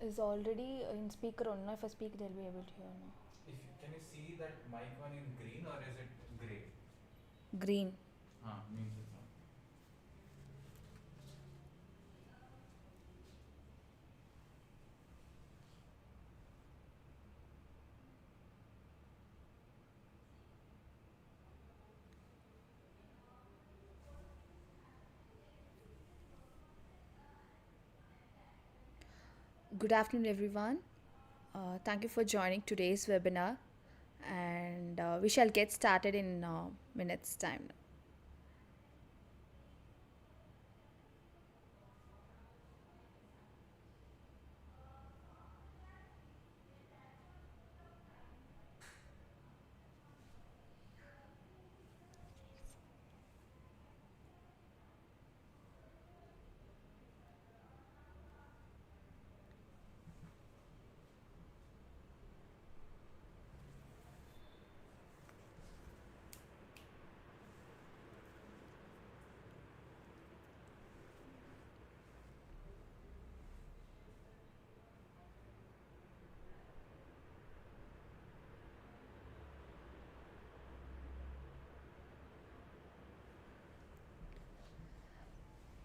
is already in speaker on. If I speak, they'll be able to hear now. Can you see that mic one in green or is it gray? Green. Means it's on. Good afternoon, everyone. Thank you for joining today's webinar, and we shall get started in minutes time.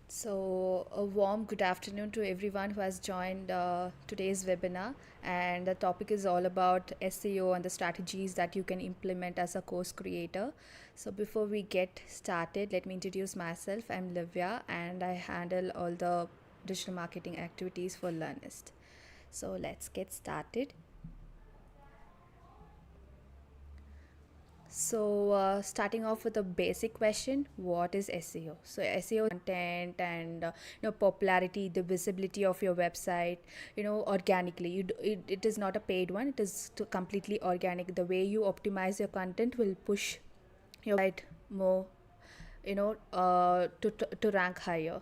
So, a warm good afternoon to everyone who has joined today's webinar. And the topic is all about SEO and the strategies that you can implement as a course creator. So, before we get started, let me introduce myself. I'm Livia, and I handle all the digital marketing activities for Learnyst. So, let's get started. So, starting off with a basic question, what is SEO? So, SEO content and popularity, the visibility of your website, organically. It is not a paid one. It is completely organic. The way you optimize your content will push your site more, to rank higher.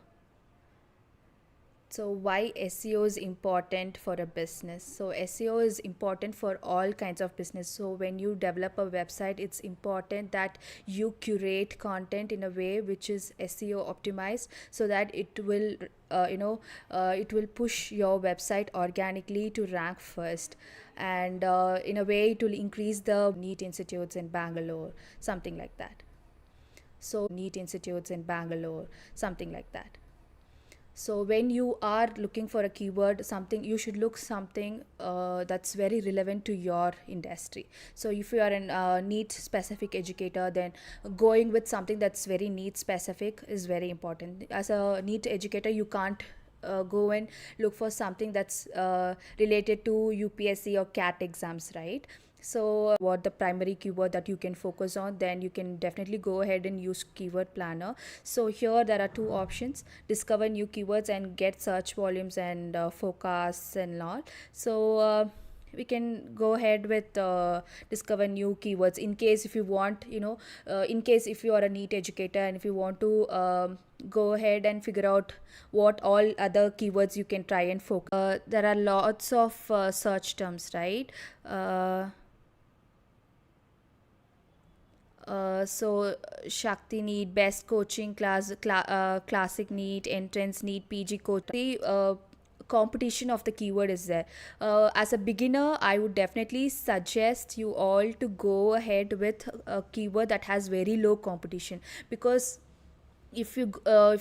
So, why SEO is important for a business? So, SEO is important for all kinds of business. So, when you develop a website, it's important that you curate content in a way which is SEO optimized, so that it will push your website organically to rank first. And in a way, it will increase the NEET institutes in Bangalore, something like that. So, NEET institutes in Bangalore, something like that. So when you are looking for a keyword, something you should look something that's very relevant to your industry. So if you are an need specific educator, then going with something that's very need specific is very important. As a need educator, you can't go and look for something that's related to UPSC or CAT exams, right? So what the primary keyword that you can focus on, then you can definitely go ahead and use keyword planner. So here there are two options: discover new keywords and get search volumes and forecasts and all. So we can go ahead with discover new keywords. In case if you want, in case if you are a NEET educator and if you want to go ahead and figure out what all other keywords you can try and focus. There are lots of search terms, right? So Shakti need, best coaching class, classic need, entrance need, PG coach. The competition of the keyword is there. As a beginner, I would definitely suggest you all to go ahead with a keyword that has very low competition, because if you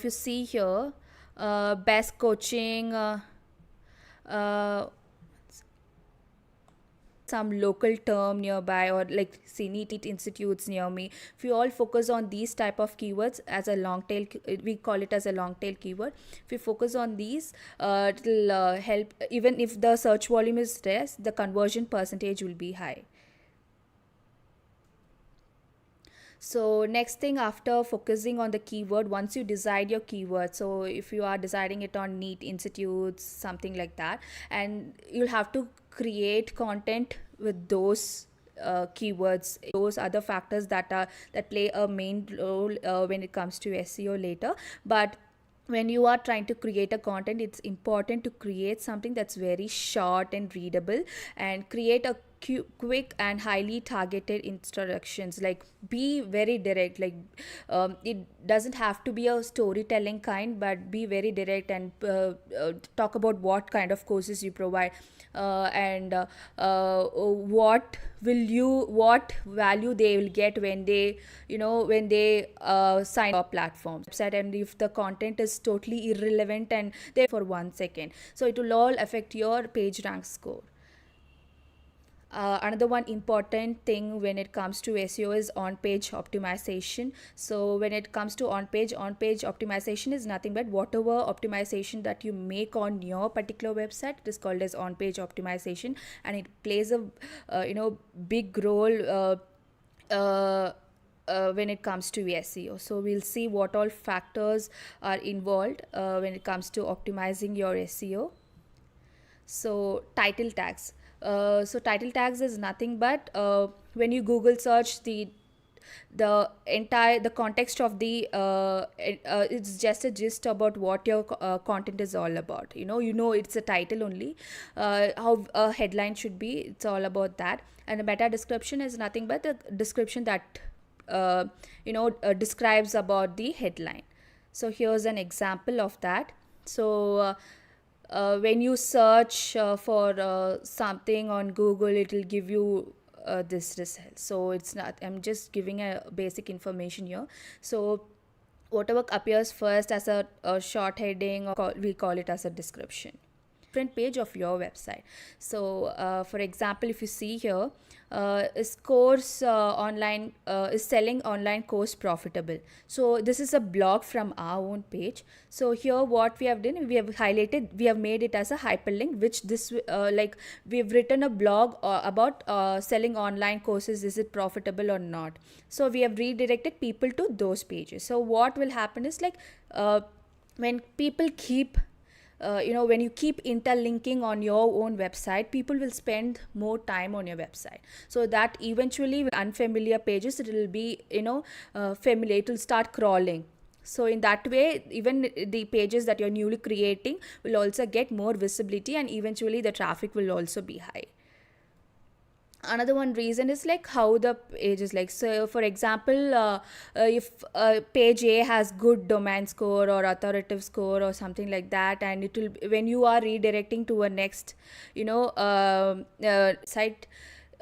see here, best coaching. Uh, some local term nearby, or like CNEET institutes near me. If you all focus on these type of keywords as a long tail, we call it as a long tail keyword. If you focus on these, it'll help. Even if the search volume is less, the conversion percentage will be high. So next thing, after focusing on the keyword, once you decide your keyword, so if you are deciding it on NEET institutes, something like that, and you'll have to create content with those keywords, those other factors that play a main role when it comes to SEO later. But when you are trying to create a content, it's important to create something that's very short and readable, and create a quick and highly targeted instructions. Like, be very direct. Like, it doesn't have to be a storytelling kind, but be very direct and talk about what kind of courses you provide, and what value they will get when they, when they sign up platforms website, and if the content is totally irrelevant and they for 1 second, so it will all affect your page rank score. Another one important thing when it comes to SEO is on-page optimization. So when it comes to on-page optimization is nothing but whatever optimization that you make on your particular website, it is called as on-page optimization, and it plays a big role when it comes to SEO. So we'll see what all factors are involved when it comes to optimizing your SEO. So title tags. So title tags is nothing but when you Google search the context of the it's just a gist about what your content is all about. It's a title only, how a headline should be. It's all about that. And the meta description is nothing but the description that describes about the headline. So here's an example of that. So when you search for something on Google, it will give you this result. So it's not, I'm just giving a basic information here. So whatever appears first as a short heading, or we call it as a description. Different page of your website. So for example, if you see here, is selling online course profitable? So this is a blog from our own page. So here what we have done, we have made it as a hyperlink, which this we've written a blog about selling online courses, is it profitable or not. So we have redirected people to those pages. So what will happen is, like, when people keep when you keep interlinking on your own website, people will spend more time on your website. So that eventually, with unfamiliar pages, it will be familiar, it will start crawling. So in that way, even the pages that you're newly creating will also get more visibility, and eventually the traffic will also be high. Another one reason is like how the page is like. So for example, if page A has good domain score or authoritative score or something like that, and it will, when you are redirecting to a next site,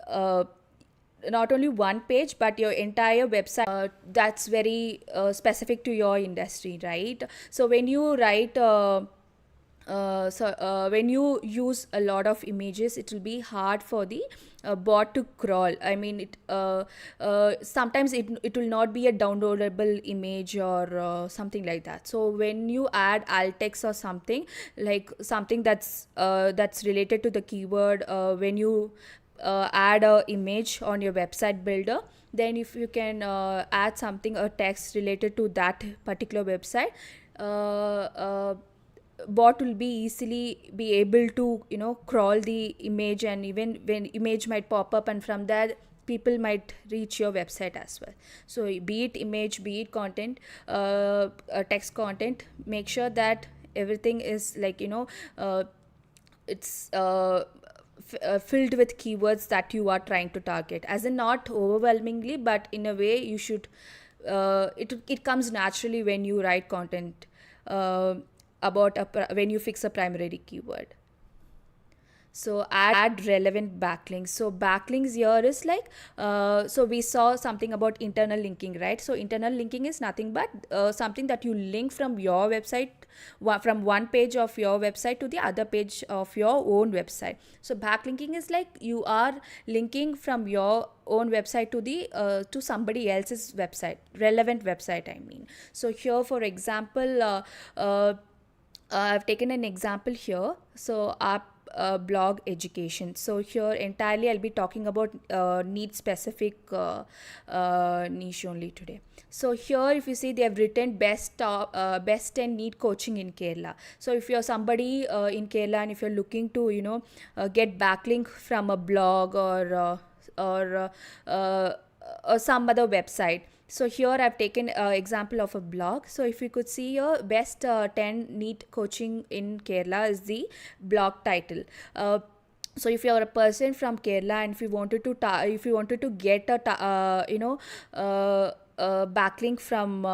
not only one page but your entire website, that's very specific to your industry, right? So when you write when you use a lot of images, it will be hard for the bot to crawl. I mean, sometimes it will not be a downloadable image or something like that. So when you add alt text or something, like something that's related to the keyword, when you add a image on your website builder, then if you can add something, a text related to that particular website, bot will be easily be able to crawl the image, and even when image might pop up, and from there people might reach your website as well. So be it image, be it content, text content, make sure that everything is like it's filled with keywords that you are trying to target, as in not overwhelmingly, but in a way you should it comes naturally when you write content when you fix a primary keyword. So add relevant backlinks. So backlinks here is like, so we saw something about internal linking, right? So internal linking is nothing but something that you link from your website, from one page of your website to the other page of your own website. So backlinking is like you are linking from your own website to the to somebody else's website, relevant website, I mean. So here, for example, I've taken an example here. So our blog education. So here entirely I'll be talking about need specific niche only today. So here, if you see, they have written best 10 need coaching in Kerala. So if you're somebody in Kerala, and if you're looking to get backlink from a blog or some other website, so here I've taken an example of a blog. So if you could see here, best 10 NEET coaching in Kerala is the blog title. So if you are a person from Kerala, and if you wanted to if you wanted to get a backlink from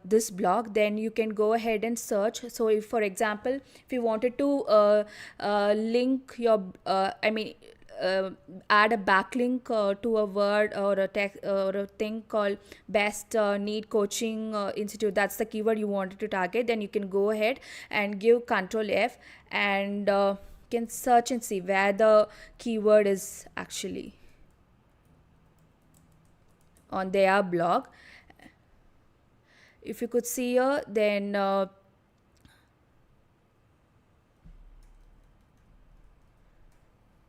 this blog, then you can go ahead and search. So if, for example, if you wanted to link your uh, add a backlink to a word or a text or a thing called best need coaching institute, that's the keyword you wanted to target, then you can go ahead and give control F, and can search and see where the keyword is actually on their blog. If you could see here, then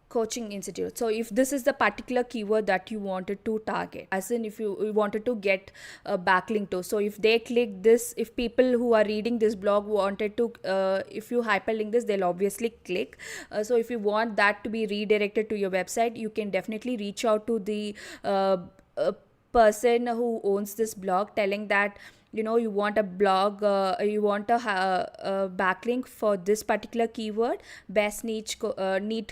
coaching institute. So if this is the particular keyword that you wanted to target, as in if you wanted to get a backlink to, so if they click this, if people who are reading this blog wanted to if you hyperlink this, they'll obviously click. So if you want that to be redirected to your website, you can definitely reach out to the uh, person who owns this blog, telling that you want a blog, you want a backlink for this particular keyword, best neat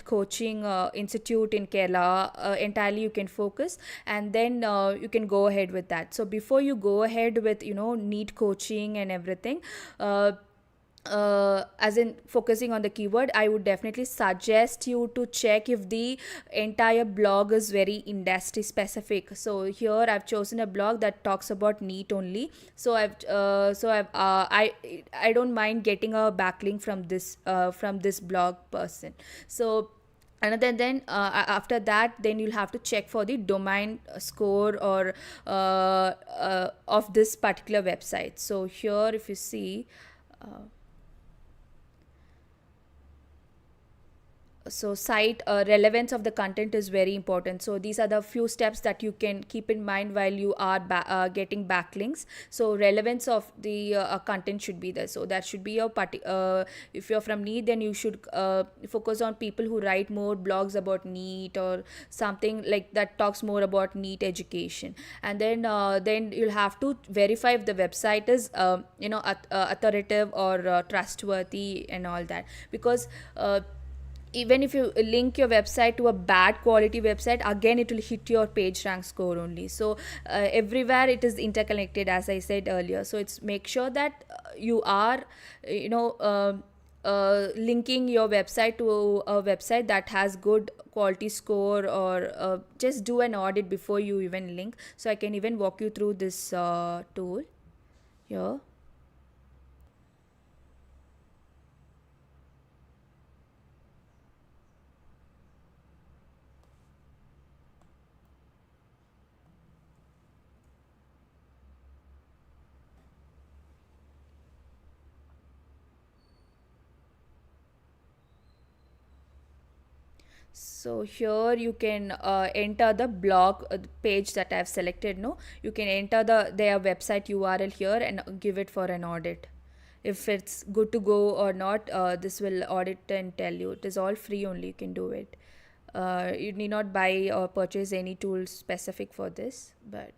coaching institute in Kerala, entirely you can focus, and then you can go ahead with that. So before you go ahead with neat coaching and everything, as in focusing on the keyword, I would definitely suggest you to check if the entire blog is very industry specific. So here I've chosen a blog that talks about neat only, so I don't mind getting a backlink from this blog person. So and then after that, then you'll have to check for the domain score or of this particular website. So here if you see, so site relevance of the content is very important. So these are the few steps that you can keep in mind while you are getting backlinks. So relevance of the content should be there, so that should be your if you're from neat, then you should focus on people who write more blogs about neat or something like that, talks more about neat education. And then you'll have to verify if the website is authoritative or trustworthy and all that, because even if you link your website to a bad quality website, again it will hit your page rank score only. So everywhere it is interconnected, as I said earlier. So it's make sure that you are linking your website to a website that has good quality score, or just do an audit before you even link. So I can even walk you through this tool here. So here you can enter the blog page that I have selected. No, you can enter their website URL here and give it for an audit. If it's good to go or not, this will audit and tell you. It is all free only. You can do it. You need not buy or purchase any tools specific for this. But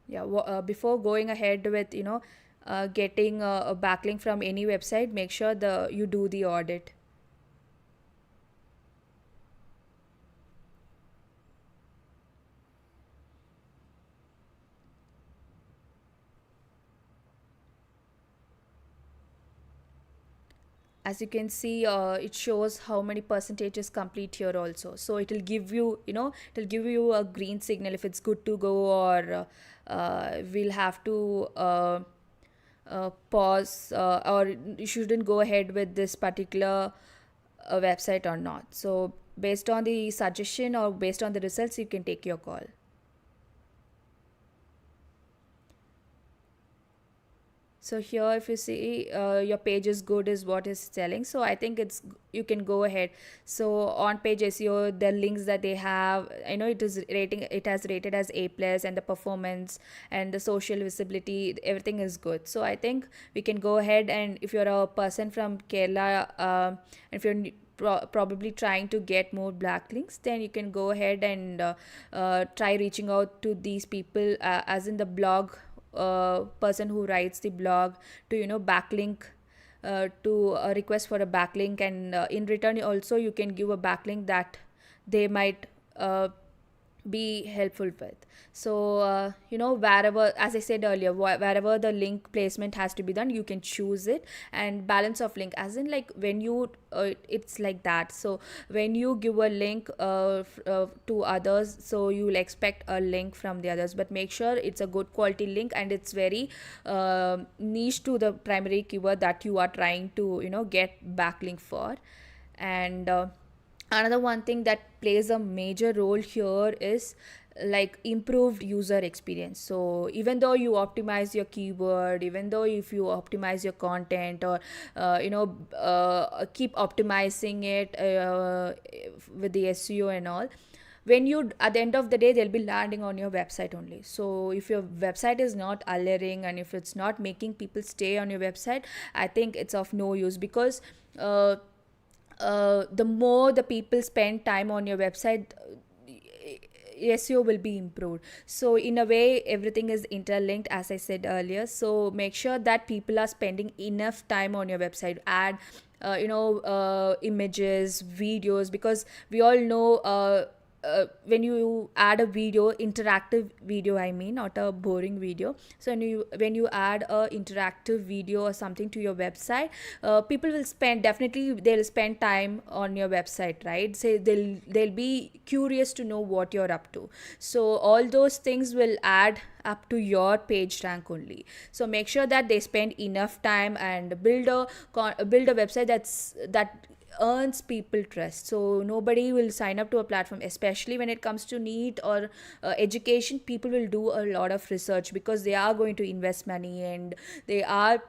yeah, before going ahead with getting a backlink from any website, make sure you do the audit. As you can see, it shows how many percentage is complete here also. So it will give you, it'll give you a green signal if it's good to go, or we'll have to pause, or you shouldn't go ahead with this particular website or not. So based on the suggestion or based on the results, you can take your call. So here if you see, your page is good is what is telling. So I think you can go ahead. So on-page SEO, the links that they have, I know it has rated as A plus, and the performance and the social visibility, everything is good. So I think we can go ahead, and if you're a person from Kerala, if you're probably trying to get more backlinks, then you can go ahead and try reaching out to these people, as in the blog person who writes the blog, to backlink to request for a backlink, and in return also you can give a backlink that they might be helpful with. So wherever, as I said earlier, wherever the link placement has to be done, you can choose it. And balance of link, as in like when you it's like that. So when you give a link to others, so you will expect a link from the others, but make sure it's a good quality link and it's very niche to the primary keyword that you are trying to get backlink for. And another one thing that plays a major role here is like improved user experience. So even though you optimize your keyword, even though if you optimize your content, or keep optimizing it with the SEO and all, when you, at the end of the day, they'll be landing on your website only. So if your website is not alluring and if it's not making people stay on your website, I think it's of no use, because the more the people spend time on your website, SEO will be improved. So in a way, everything is interlinked, as I said earlier. So make sure that people are spending enough time on your website. Add images, videos, because we all know when you add a video, interactive video, I mean, not a boring video. So when you add a interactive video or something to your website, people will they'll spend time on your website, right? So they'll be curious to know what you're up to. So all those things will add up to your page rank only. So make sure that they spend enough time and build a website that earns people trust. So nobody will sign up to a platform, especially when it comes to NEET or education. People will do a lot of research because they are going to invest money, and they are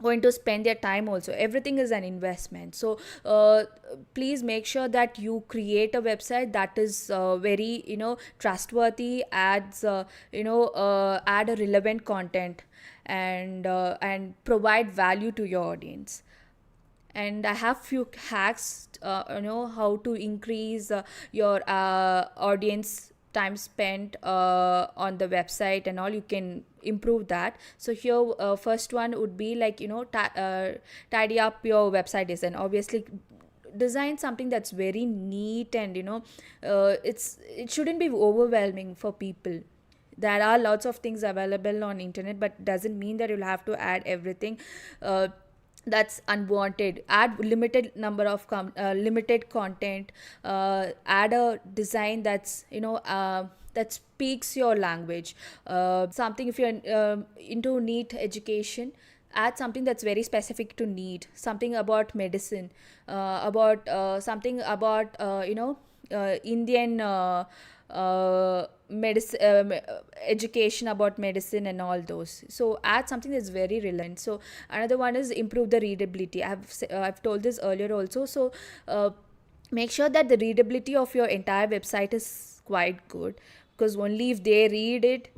going to spend their time also. Everything is an investment. So please make sure that you create a website that is very trustworthy, adds add a relevant content, and provide value to your audience. And I have few hacks how to increase your audience time spent on the website and all. You can improve that. So here, first one would be like tidy up your website design. Obviously, design something that's very neat, and it shouldn't be overwhelming for people. There are lots of things available on internet, but doesn't mean that you'll have to add everything that's unwanted. Add limited number of limited content. Add a design that's that speaks your language. Something, if you're into NEET education, add something that's very specific to NEET. Something about medicine, about something about Indian medicine, education about medicine and all those. So add something that's very relevant. So another one is improve the readability. I've told this earlier also. So make sure that the readability of your entire website is quite good, because only if they read it,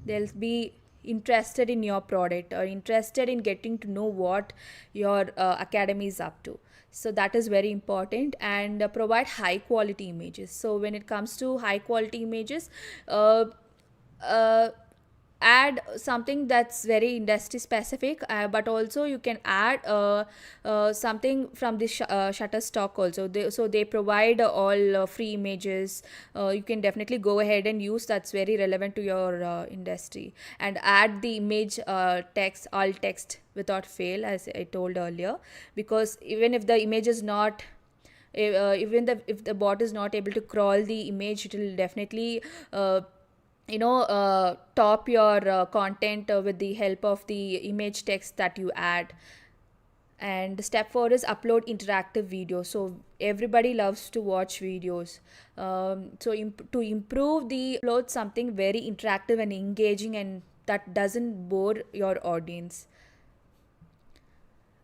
they'll be interested in your product or interested in getting to know what your academy is up to. So that is very important. And provide high quality images. So when it comes to high quality images, uh, uh, add something that's very industry specific, but also you can add something from the Shutterstock also. So they provide all free images. You can definitely go ahead and use, that's very relevant to your industry. And add the image text, alt text without fail, as I told earlier, because even if the image is not if the bot is not able to crawl the image, it will definitely top your content with the help of the image text that you add. And step 4 is upload interactive videos. So everybody loves to watch videos. To improve the upload something very interactive and engaging, and that doesn't bore your audience.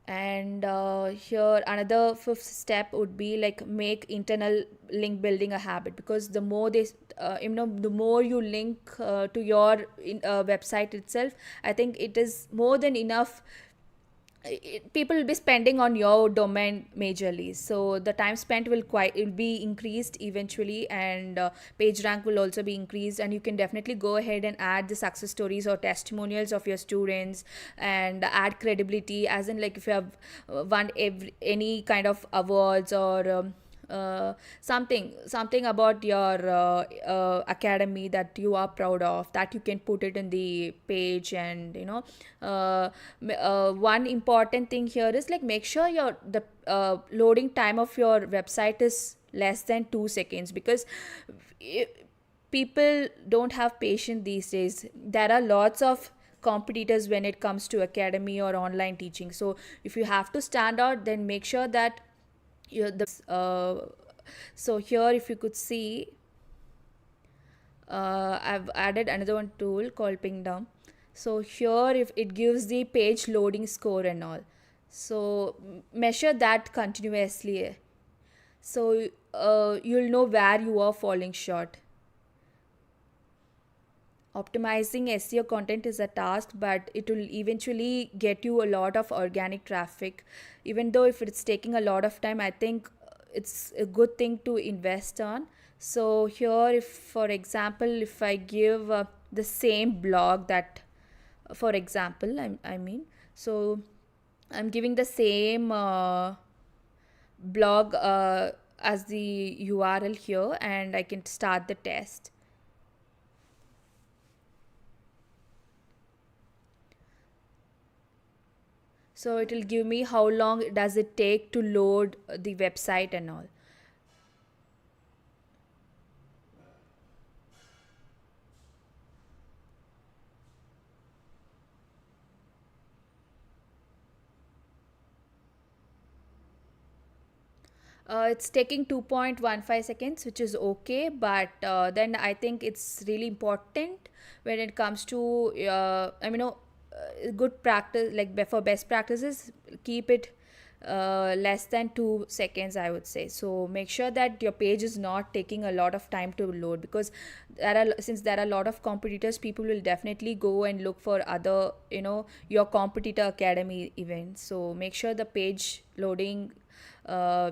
And here another fifth step would be like make internal link building a habit, because the more the more you link to your website itself, I think it is more than enough people will be spending on your domain majorly, so the time spent will be increased eventually, and page rank will also be increased, and you can definitely go ahead and add the success stories or testimonials of your students, and add credibility, as in like if you have won any kind of awards, or something about your academy that you are proud of, that you can put it in the page. And one important thing here is like, make sure your the loading time of your website is less than 2 seconds, because i- people don't have patience these days. There are lots of competitors when it comes to academy or online teaching, so if you have to stand out, then make sure that you're the so here if you could see, I've added another one tool called ping down. So here if it gives the page loading score and all, so measure that continuously, so you'll know where you are falling short. Optimizing SEO content is a task, but it will eventually get you a lot of organic traffic. Even though if it's taking a lot of time, I think it's a good thing to invest on. So here, if for example, if I give the same blog that, for example, I mean, so I'm giving the same blog as the URL here, and I can start the test. So it will give me how long does it take to load the website and all. It's taking 2.15 seconds, which is okay, but then I think it's really important when it comes to, good practice, like for best practices, keep it less than 2 seconds, I would say. So make sure that your page is not taking a lot of time to load, because since there are a lot of competitors, people will definitely go and look for other, your competitor academy events. So make sure the page loading uh,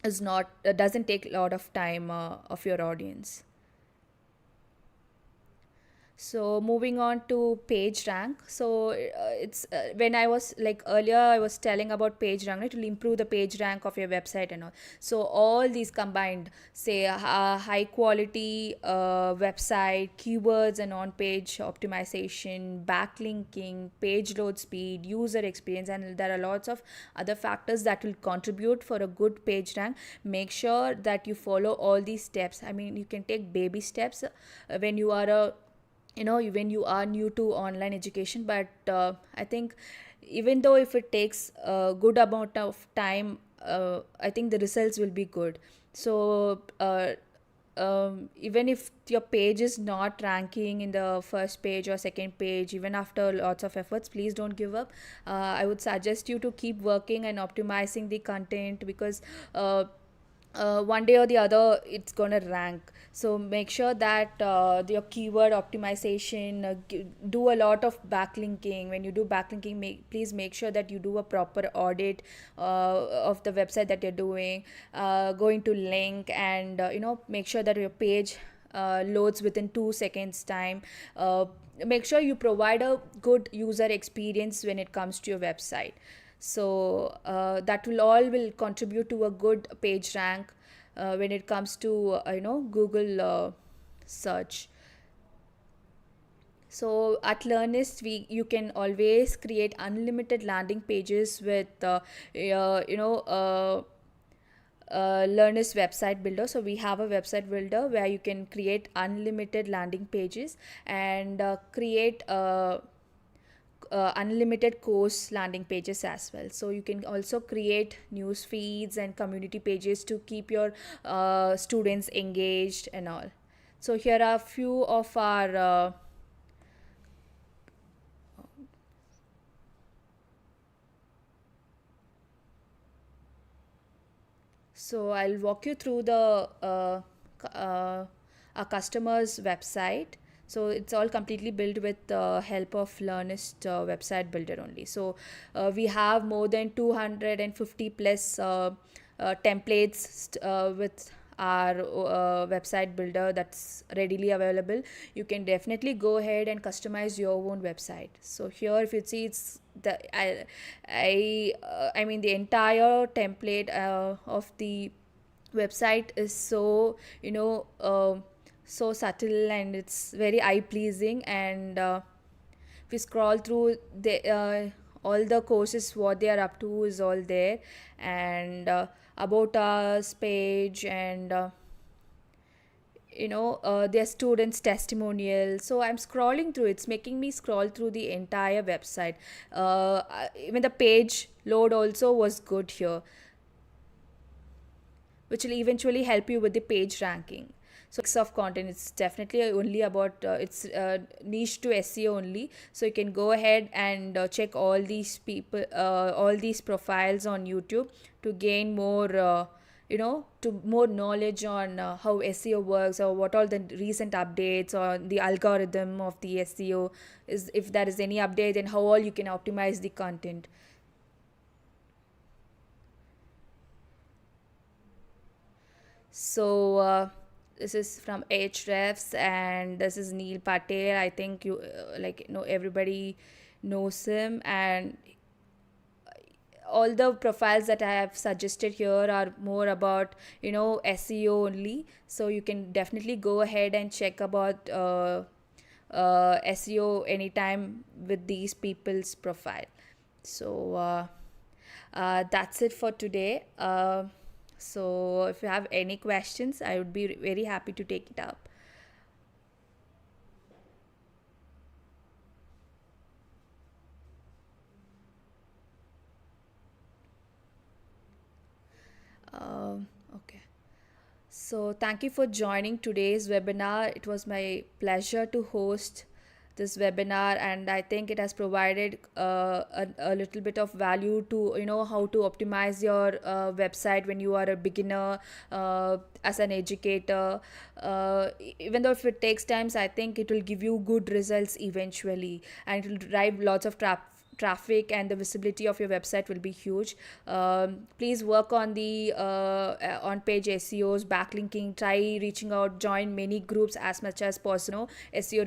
is not doesn't take a lot of time of your audience. So moving on to page rank. So it's when I was like earlier, I was telling about page rank, right? It will improve the page rank of your website and all. So all these combined, say high quality website, keywords and on page optimization, backlinking, page load speed, user experience, and there are lots of other factors that will contribute for a good page rank. Make sure that you follow all these steps. I mean, you can take baby steps when you are a when you are new to online education, but I think even though if it takes a good amount of time, I think the results will be good. So even if your page is not ranking in the first page or second page, even after lots of efforts, please don't give up. I would suggest you to keep working and optimizing the content, because one day or the other it's going to rank. So make sure that your keyword optimization, do a lot of backlinking. When you do backlinking, please make sure that you do a proper audit of the website that you're doing, going to link, and make sure that your page loads within 2 seconds time. Make sure you provide a good user experience when it comes to your website. So that will contribute to a good page rank when it comes to Google search. So at Learnyst, we you can always create unlimited landing pages with Learnyst website builder. So we have a website builder where you can create unlimited landing pages, and create unlimited course landing pages as well. So you can also create news feeds and community pages to keep your students engaged and all. So here are a few of our so I'll walk you through the a customer's website. So it's all completely built with the help of Learnyst website builder only. So we have more than 250 plus templates with our website builder that's readily available. You can definitely go ahead and customize your own website. So here if you see, it's the I mean the entire template of the website is so, so subtle, and it's very eye pleasing. And if we scroll through the all the courses, what they are up to is all there. And about us page, and their students testimonial. So I'm scrolling through, it's making me scroll through the entire website. Even the page load also was good here, which will eventually help you with the page ranking. So mix of content, it's definitely only about it's niche to SEO only. So you can go ahead and check all these people, all these profiles on YouTube to gain more to more knowledge on how SEO works, or what all the recent updates on the algorithm of the SEO is, if there is any update, and how all you can optimize the content. So this is from Hrefs, and this is Neil Patel. I think you everybody knows him. And all the profiles that I have suggested here are more about SEO only. So you can definitely go ahead and check about SEO anytime with these people's profile. So that's it for today. So if you have any questions, I would be very happy to take it up. Okay. So thank you for joining today's webinar. It was my pleasure to host this webinar, and I think it has provided a little bit of value to how to optimize your website when you are a beginner, as an educator. Even though if it takes time, I think it will give you good results eventually, and it will drive lots of traffic, and the visibility of your website will be huge. Please work on the on-page SEOs, backlinking, try reaching out, join many groups as much as possible. SEO